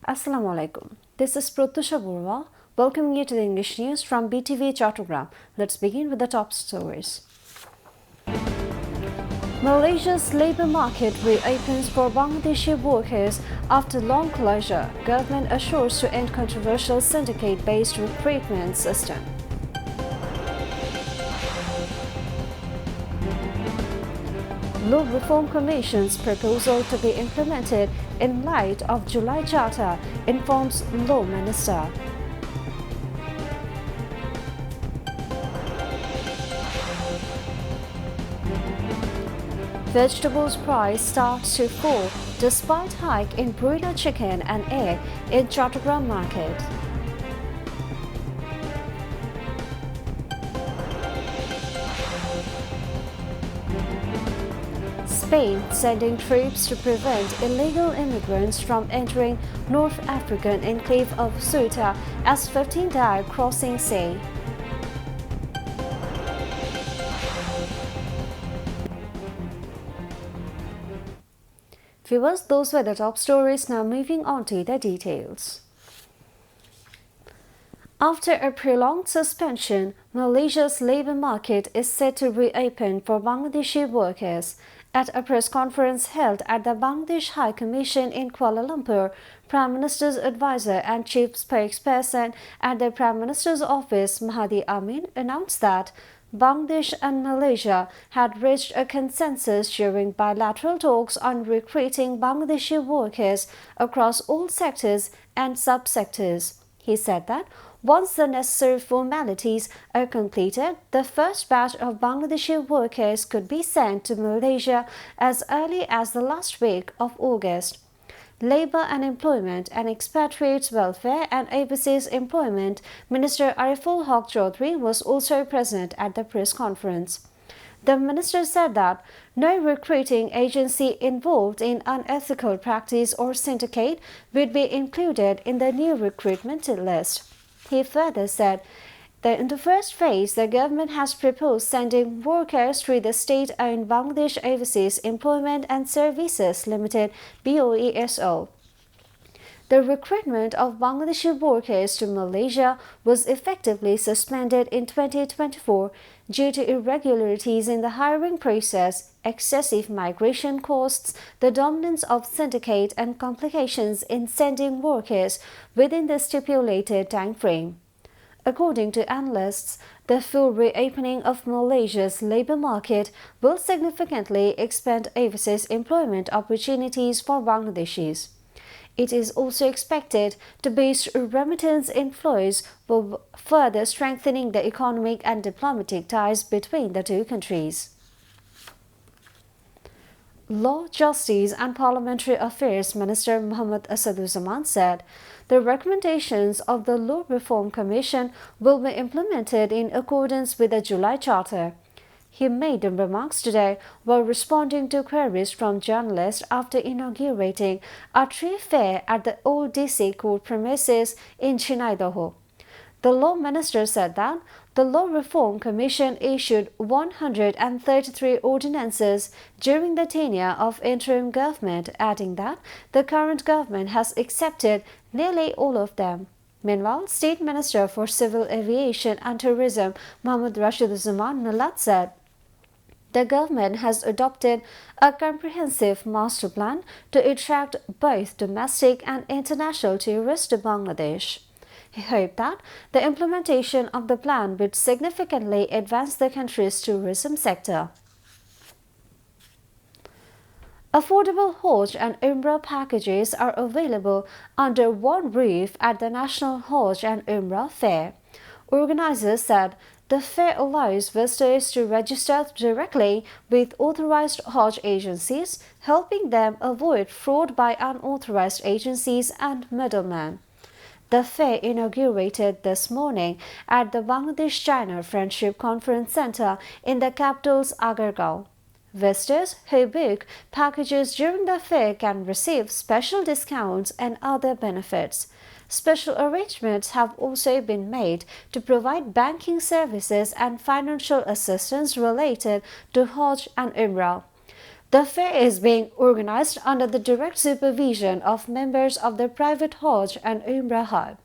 Assalamu alaikum. This is Pratyusha Burwa, welcoming you to the English news from Btv Chattogram. Let's begin with the top stories. Malaysia's labour market reopens for Bangladeshi workers after long closure. Government assures to end controversial syndicate-based recruitment system. Law Reform Commission's proposal to be implemented in light of July Charter, informs Law Minister. Vegetables price starts to fall despite hike in broiler chicken and egg in Chattogram market. Spain sending troops to prevent illegal immigrants from entering North African enclave of Ceuta as 15 die crossing sea. Viewers, those were the top stories. Now moving on to the details. After a prolonged suspension, Malaysia's labour market is set to reopen for Bangladeshi workers. At a press conference held at the Bangladesh High Commission in Kuala Lumpur, Prime Minister's advisor and chief spokesperson at the Prime Minister's office, Mahdi Amin, announced that Bangladesh and Malaysia had reached a consensus during bilateral talks on recruiting Bangladeshi workers across all sectors and subsectors. He said that once the necessary formalities are completed, the first batch of Bangladeshi workers could be sent to Malaysia as early as the last week of August. Labour and Employment and Expatriates Welfare and Overseas Employment Minister Ariful Haq Chaudhry was also present at the press conference. The minister said that no recruiting agency involved in unethical practice or syndicate would be included in the new recruitment list. He further said that in the first phase, the government has proposed sending workers through the state-owned Bangladesh Overseas Employment and Services Limited (BOESO). The recruitment of Bangladeshi workers to Malaysia was effectively suspended in 2024 due to irregularities in the hiring process, excessive migration costs, the dominance of syndicate and complications in sending workers within the stipulated time frame. According to analysts, the full reopening of Malaysia's labour market will significantly expand overseas employment opportunities for Bangladeshis. It is also expected to boost remittance inflows, while further strengthening the economic and diplomatic ties between the two countries. Law, Justice and Parliamentary Affairs Minister Muhammad Asaduzzaman said the recommendations of the Law Reform Commission will be implemented in accordance with the July Charter. He made the remarks today while responding to queries from journalists after inaugurating a trade fair at the old DC court premises in Chinaidaho. The Law Minister said that the Law Reform Commission issued 133 ordinances during the tenure of interim government, adding that the current government has accepted nearly all of them. Meanwhile, State Minister for Civil Aviation and Tourism Muhammad Rashiduzzman Nalat said the government has adopted a comprehensive master plan to attract both domestic and international tourists to Bangladesh. He hoped that the implementation of the plan would significantly advance the country's tourism sector. Affordable Hajj and Umrah packages are available under one roof at the National Hajj and Umrah Fair. Organizers said the fair allows visitors to register directly with authorized Hajj agencies, helping them avoid fraud by unauthorized agencies and middlemen. The fair inaugurated this morning at the Bangladesh-China Friendship Conference Center in the capital's Agargaon. Visitors who book packages during the fair can receive special discounts and other benefits. Special arrangements have also been made to provide banking services and financial assistance related to Hajj and Umrah. The fair is being organized under the direct supervision of members of the private Hajj and Umrah Hub.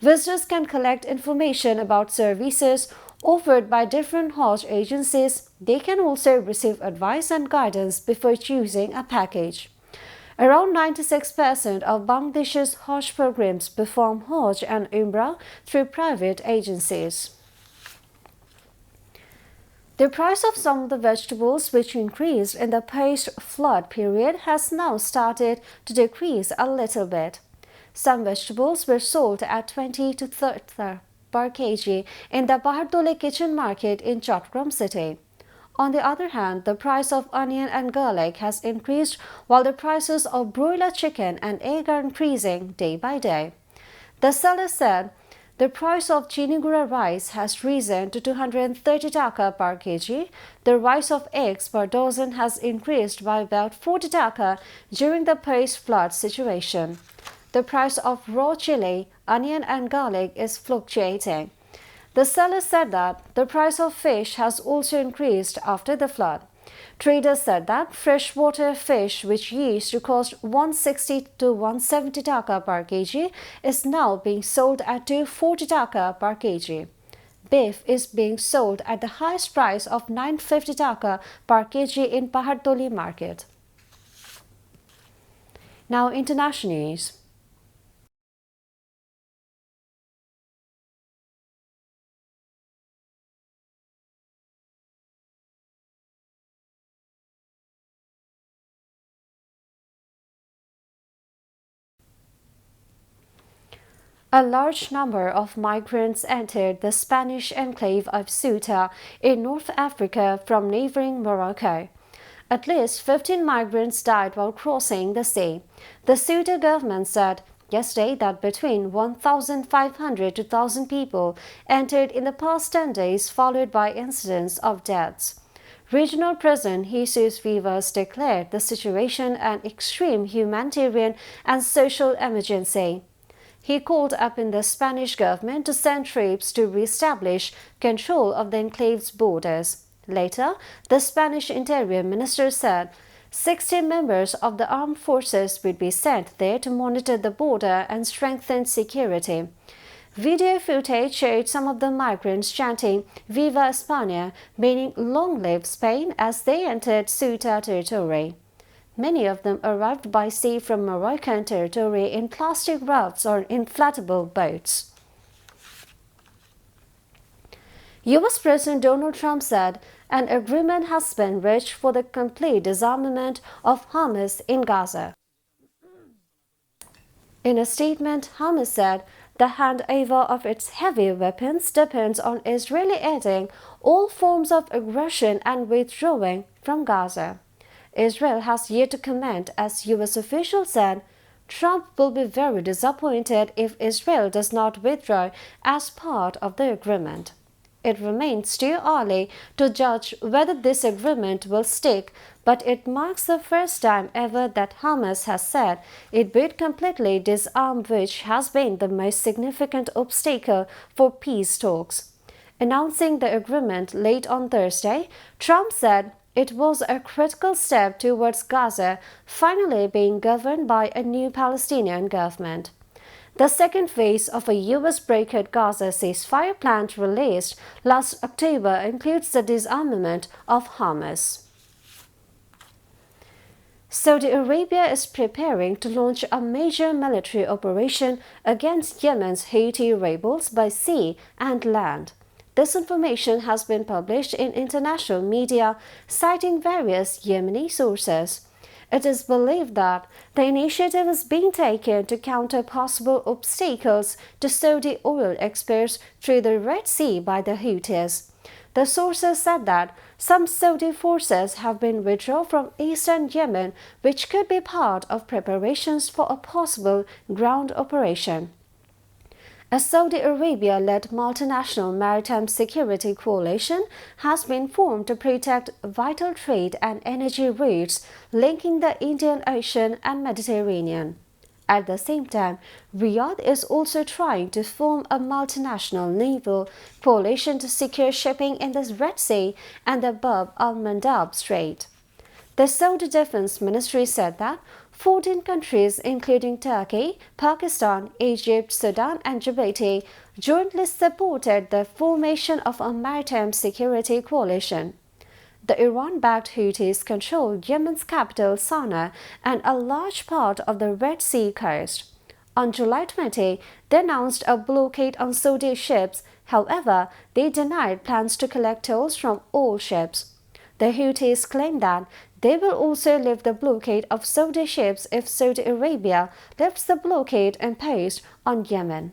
Visitors can collect information about services offered by different Hajj agencies. They can also receive advice and guidance before choosing a package. Around 96% of Bangladesh's Hajj programs perform Hajj and Umrah through private agencies. The price of some of the vegetables which increased in the post-flood period has now started to decrease a little bit. Some vegetables were sold at 20 to 30 per kg in the Bahardole kitchen market in Chattogram city. On the other hand, the price of onion and garlic has increased while the prices of broiler chicken and egg are increasing day by day. The seller said the price of Chinigura rice has risen to 230 taka per kg. The price of eggs per dozen has increased by about 40 taka during the post-flood situation. The price of raw chili, onion and garlic is fluctuating. The seller said that the price of fish has also increased after the flood. Traders said that freshwater fish, which used to cost 160 to 170 taka per kg, is now being sold at 240 taka per kg. Beef is being sold at the highest price of 950 taka per kg in Bahardoli market. Now, international news. A large number of migrants entered the Spanish enclave of Ceuta in North Africa from neighboring Morocco. At least 15 migrants died while crossing the sea. The Ceuta government said yesterday that between 1,500 to 2,000 people entered in the past 10 days, followed by incidents of deaths. Regional President Jesus Vivas declared the situation an extreme humanitarian and social emergency. He called upon the Spanish government to send troops to re-establish control of the enclave's borders. Later, the Spanish Interior Minister said 60 members of the armed forces would be sent there to monitor the border and strengthen security. Video footage showed some of the migrants chanting "Viva España," meaning "Long live Spain," as they entered Ceuta territory. Many of them arrived by sea from Moroccan territory in plastic rafts or inflatable boats. U.S. President Donald Trump said an agreement has been reached for the complete disarmament of Hamas in Gaza. In a statement, Hamas said the handover of its heavy weapons depends on Israeli ending all forms of aggression and withdrawing from Gaza. Israel has yet to comment, as U.S. officials said. Trump will be very disappointed if Israel does not withdraw as part of the agreement. It remains too early to judge whether this agreement will stick, but it marks the first time ever that Hamas has said it would completely disarm, which has been the most significant obstacle for peace talks. Announcing the agreement late on Thursday, Trump said it was a critical step towards Gaza finally being governed by a new Palestinian government. The second phase of a U.S.-brokered Gaza ceasefire plan released last October includes the disarmament of Hamas. Saudi Arabia is preparing to launch a major military operation against Yemen's Houthi rebels by sea and land. This information has been published in international media, citing various Yemeni sources. It is believed that the initiative is being taken to counter possible obstacles to Saudi oil exports through the Red Sea by the Houthis. The sources said that some Saudi forces have been withdrawn from eastern Yemen, which could be part of preparations for a possible ground operation. A Saudi Arabia-led multinational maritime security coalition has been formed to protect vital trade and energy routes linking the Indian Ocean and Mediterranean. At the same time, Riyadh is also trying to form a multinational naval coalition to secure shipping in the Red Sea and the Bab al-Mandab Strait. The Saudi Defense Ministry said that 14 countries, including Turkey, Pakistan, Egypt, Sudan, and Djibouti, jointly supported the formation of a maritime security coalition. The Iran-backed Houthis control Yemen's capital Sana'a and a large part of the Red Sea coast. On July 20, they announced a blockade on Saudi ships. However, they denied plans to collect tolls from all ships. The Houthis claim that they will also lift the blockade of Saudi ships if Saudi Arabia lifts the blockade imposed on Yemen.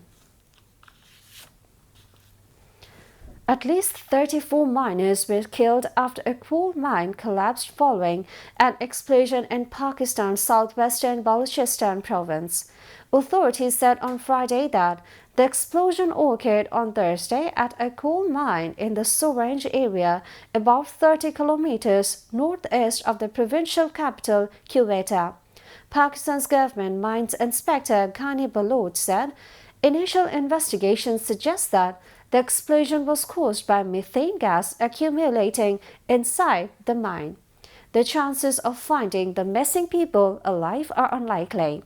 At least 34 miners were killed after a coal mine collapsed following an explosion in Pakistan's southwestern Balochistan province. Authorities said on Friday that the explosion occurred on Thursday at a coal mine in the Sorange area, about 30 kilometers northeast of the provincial capital, Quetta. Pakistan's government mines inspector Ghani Baloch said initial investigations suggest that the explosion was caused by methane gas accumulating inside the mine. The chances of finding the missing people alive are unlikely.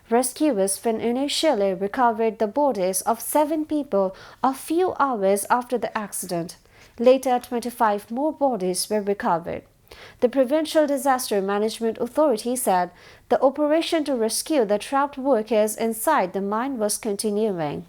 Rescuers initially recovered the bodies of 7 people a few hours after the accident. Later, 25 more bodies were recovered. The Provincial Disaster Management Authority said the operation to rescue the trapped workers inside the mine was continuing.